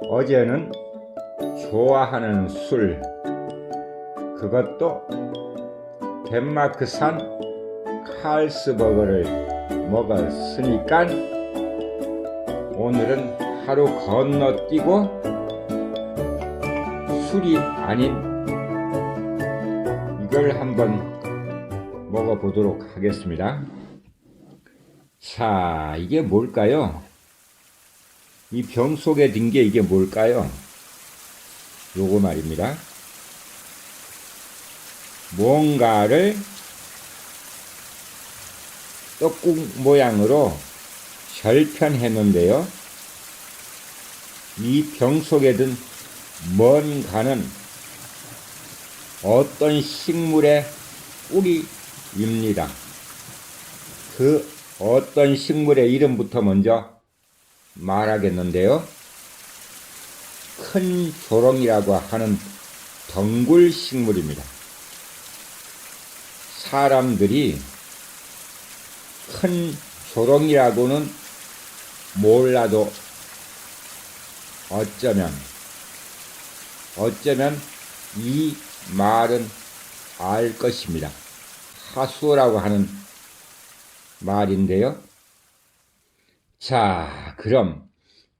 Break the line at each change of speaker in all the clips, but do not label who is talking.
어제는 좋아하는 술, 그것도 덴마크산 칼스버거를 먹었으니까 오늘은 하루 건너뛰고 술이 아닌 이걸 한번 먹어보도록 하겠습니다. 자, 이게 뭘까요? 이 병 속에 든 게 이게 뭘까요? 요거 말입니다. 뭔가를 떡국 모양으로 절편했는데요. 이 병 속에 든 뭔가는 어떤 식물의 뿌리입니다. 그 어떤 식물의 이름부터 먼저 말하겠는데요. 큰 조롱이라고 하는 덩굴 식물입니다. 사람들이 큰 조롱이라고는 몰라도 어쩌면 이 말은 알 것입니다. 하수라고 하는 말인데요. 자, 그럼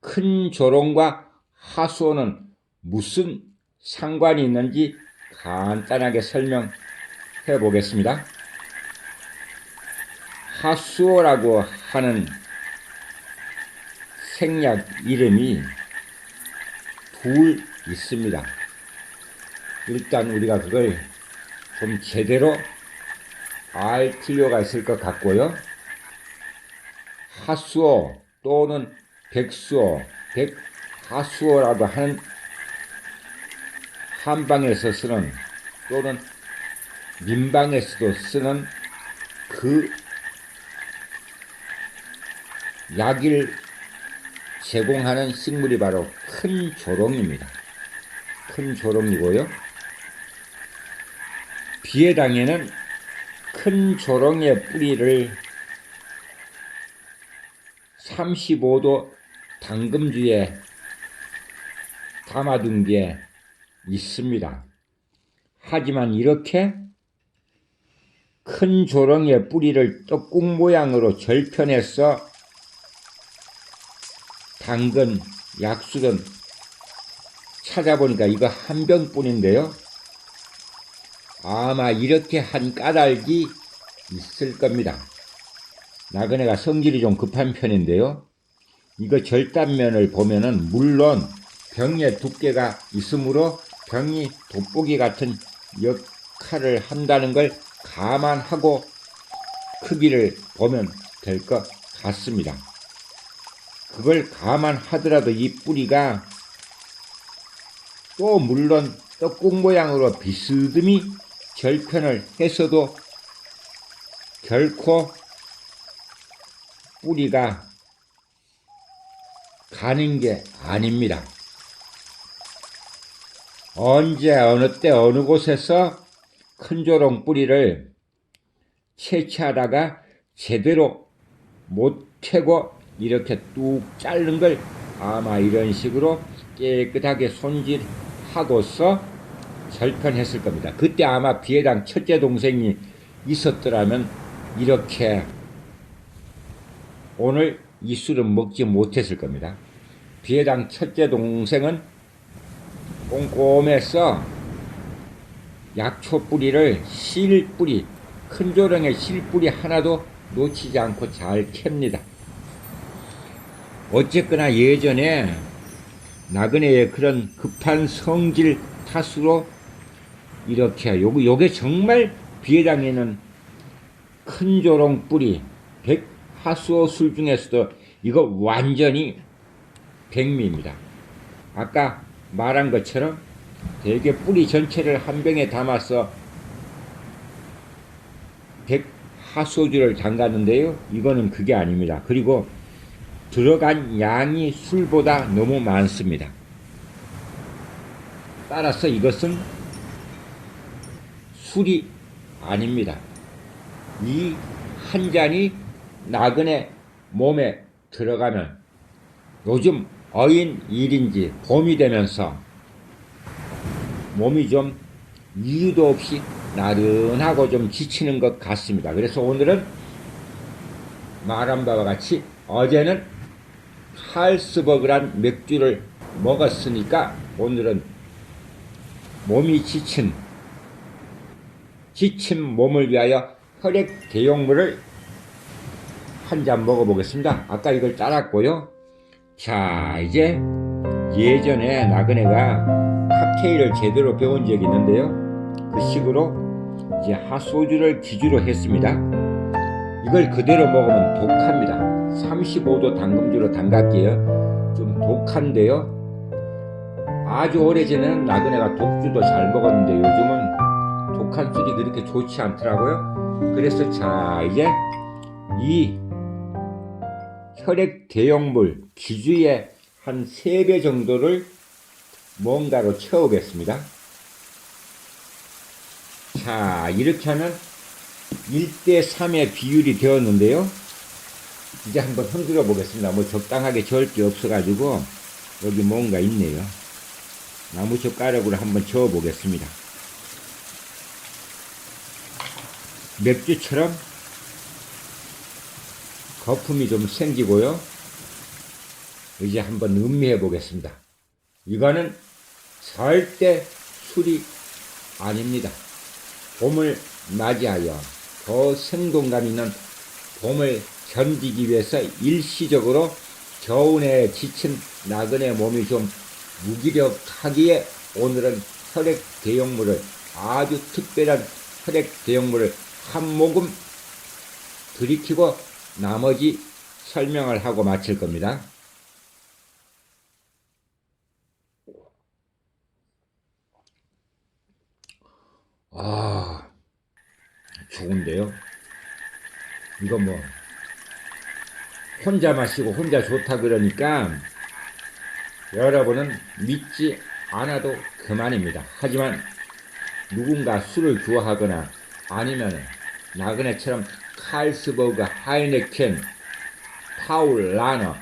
큰 조롱과 하수는 무슨 상관이 있는지 간단하게 설명해 보겠습니다. 하수라고 하는 생약 이름이 둘 있습니다. 일단 우리가 그걸 좀 제대로 알 필요가 있을 것 같고요. 하수어 또는 백수어, 백하수어라고 하는 한방에서 쓰는 또는 민방에서도 쓰는 그 약을 제공하는 식물이 바로 큰 조롱입니다. 큰 조롱이고요. 비에당에는 큰 조롱의 뿌리를 35도 담금주에 담아둔 게 있습니다. 하지만 이렇게 큰 조롱의 뿌리를 떡국 모양으로 절편해서 당근, 약술은 찾아보니까 이거 한 병뿐인데요. 아마 이렇게 한 까닭이 있을 겁니다. 나그네가 성질이 좀 급한 편인데요. 이거 절단면을 보면은 물론 병의 두께가 있으므로 병이 돋보기 같은 역할을 한다는 걸 감안하고 크기를 보면 될 것 같습니다. 그걸 감안하더라도 이 뿌리가 또 물론 떡국 모양으로 비스듬히 절편을 했어도 결코 뿌리가 가는 게 아닙니다. 언제 어느 때 어느 곳에서 큰 조롱 뿌리를 채취하다가 제대로 못 캐고 이렇게 뚝 자른 걸 아마 이런 식으로 깨끗하게 손질하고서 절편했을 겁니다. 그때 아마 비에당 첫째 동생이 있었더라면 이렇게 오늘 이 술은 먹지 못했을 겁니다. 비에당 첫째 동생은 꼼꼼해서 약초 뿌리를 실뿌리, 큰 조롱의 실뿌리 하나도 놓치지 않고 잘 캡니다. 어쨌거나 예전에 나그네의 그런 급한 성질 탓으로 이렇게 요게 정말 비에당에는 큰 조롱 뿌리, 백하수어 술 중에서도 이거 완전히 백미입니다. 아까 말한 것처럼 대개 뿌리 전체를 한 병에 담아서 백하수주를 담갔는데요. 이거는 그게 아닙니다. 그리고 들어간 양이 술보다 너무 많습니다. 따라서 이것은 술이 아닙니다. 이 한 잔이 나그네 몸에 들어가면 요즘 어인 일인지 봄이 되면서 몸이 좀 이유도 없이 나른하고 좀 지치는 것 같습니다. 그래서 오늘은 말한 바와 같이 어제는 칼스버그란 맥주를 먹었으니까 오늘은 몸이 지친 몸을 위하여 혈액 대용물을 한 잔 먹어보겠습니다. 아까 이걸 따랐고요. 자, 이제 예전에 나그네가 칵테일을 제대로 배운 적이 있는데요. 그 식으로 이제 핫소주를 기주로 했습니다. 이걸 그대로 먹으면 독합니다. 35도 담금주로 담갔기에 좀 독한데요. 아주 오래전에는 나그네가 독주도 잘 먹었는데 요즘은 독한 술이 그렇게 좋지 않더라고요. 그래서 자, 이제 이 혈액 대용물 기주의 한 3배 정도를 뭔가로 채우겠습니다. 자, 이렇게 하면 1대3의 비율이 되었는데요. 이제 한번 흔들어 보겠습니다. 뭐 적당하게 저을 게 없어가지고 여기 뭔가 있네요. 나무젓가락으로 한번 저어 보겠습니다. 맥주처럼 거품이 좀 생기고요. 이제 한번 음미해 보겠습니다. 이거는 절대 술이 아닙니다. 봄을 맞이하여 더 생동감 있는 봄을 견디기 위해서 일시적으로 겨울에 지친 나그네 몸이 좀 무기력하기에 오늘은 혈액 대용물을, 아주 특별한 혈액 대용물을 한 모금 들이키고 나머지 설명을 하고 마칠 겁니다. 아, 좋은데요? 이거 뭐 혼자 마시고 혼자 좋다 그러니까 여러분은 믿지 않아도 그만입니다. 하지만 누군가 술을 좋아하거나 아니면 나그네처럼 칼스버그, 하이네켄, 파울라너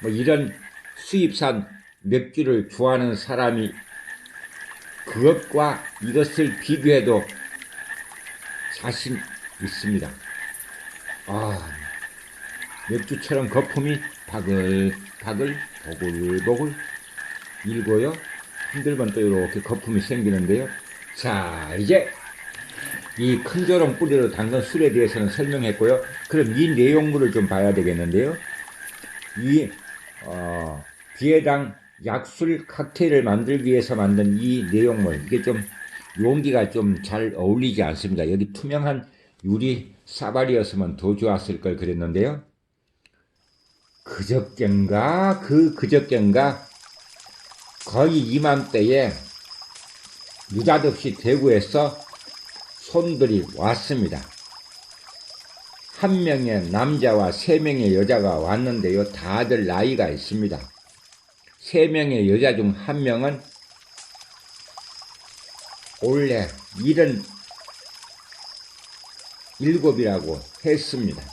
뭐 이런 수입산 맥주를 좋아하는 사람이 그것과 이것을 비교해도 자신 있습니다. 아, 맥주처럼 거품이 바글바글 보글보글 일고요. 흔들면 또 이렇게 거품이 생기는데요. 자, 이제 이 큰조롱 뿌리로 담근 술에 대해서는 설명했고요. 그럼 이 내용물을 좀 봐야 되겠는데요. 이 비에당 약술 칵테일을 만들기 위해서 만든 이 내용물, 이게 좀 용기가 좀 잘 어울리지 않습니다. 여기 투명한 유리 사발이었으면 더 좋았을 걸 그랬는데요. 그저껜가 거의 이맘때에 느닷없이 대구에서 손들이 왔습니다. 한 명의 남자와 3명의 여자가 왔는데요. 다들 나이가 있습니다. 3명의 여자 중 1명은 원래 77이라고 했습니다.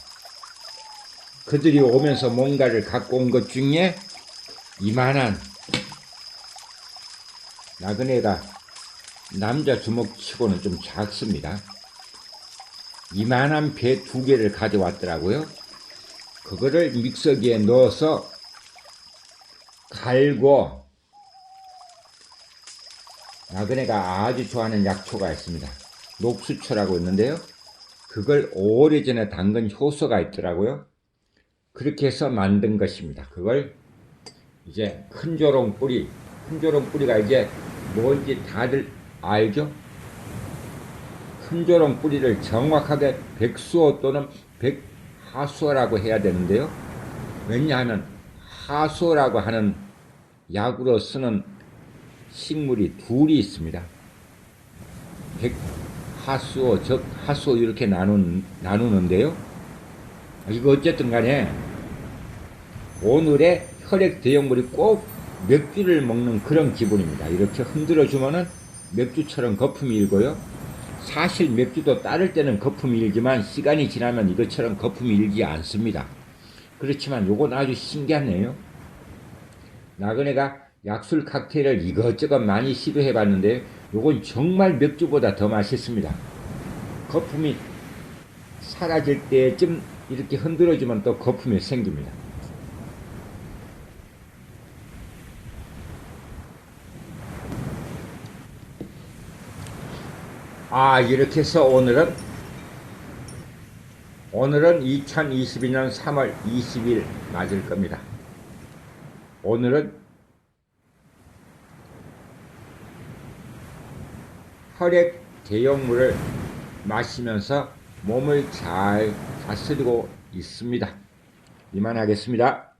그들이 오면서 뭔가를 갖고 온 것 중에 이만한, 나그네가 남자 주먹치고는 좀 작습니다. 이만한 배 2개를 가져왔더라고요. 그거를 믹서기에 넣어서 갈고, 나그네가 아주 좋아하는 약초가 있습니다. 녹수초라고 있는데요. 그걸 오래전에 담근 효소가 있더라고요. 그렇게 해서 만든 것입니다. 그걸 이제 큰조롱 뿌리가 이제 뭔지 다들 알죠? 큰조롱 뿌리를 정확하게 백수호 또는 백하수호라고 해야 되는데요. 왜냐하면 하수호라고 하는 약으로 쓰는 식물이 2이 있습니다. 백하수호, 적하수호 이렇게 나누는데요. 이거 어쨌든 간에 오늘의 혈액 대용물이 꼭 맥주를 먹는 그런 기분입니다. 이렇게 흔들어 주면은 맥주처럼 거품이 일고요. 사실 맥주도 따를 때는 거품이 일지만 시간이 지나면 이것처럼 거품이 일지 않습니다. 그렇지만 요건 아주 신기하네요. 나그네가 약술 칵테일을 이것저것 많이 시도해 봤는데 요건 정말 맥주보다 더 맛있습니다. 거품이 사라질 때쯤 이렇게 흔들어주면 또 거품이 생깁니다. 이렇게 해서 오늘은 2022년 3월 20일 맞을 겁니다. 오늘은 혈액 대용물을 마시면서 몸을 잘 다스리고 있습니다. 이만 하겠습니다.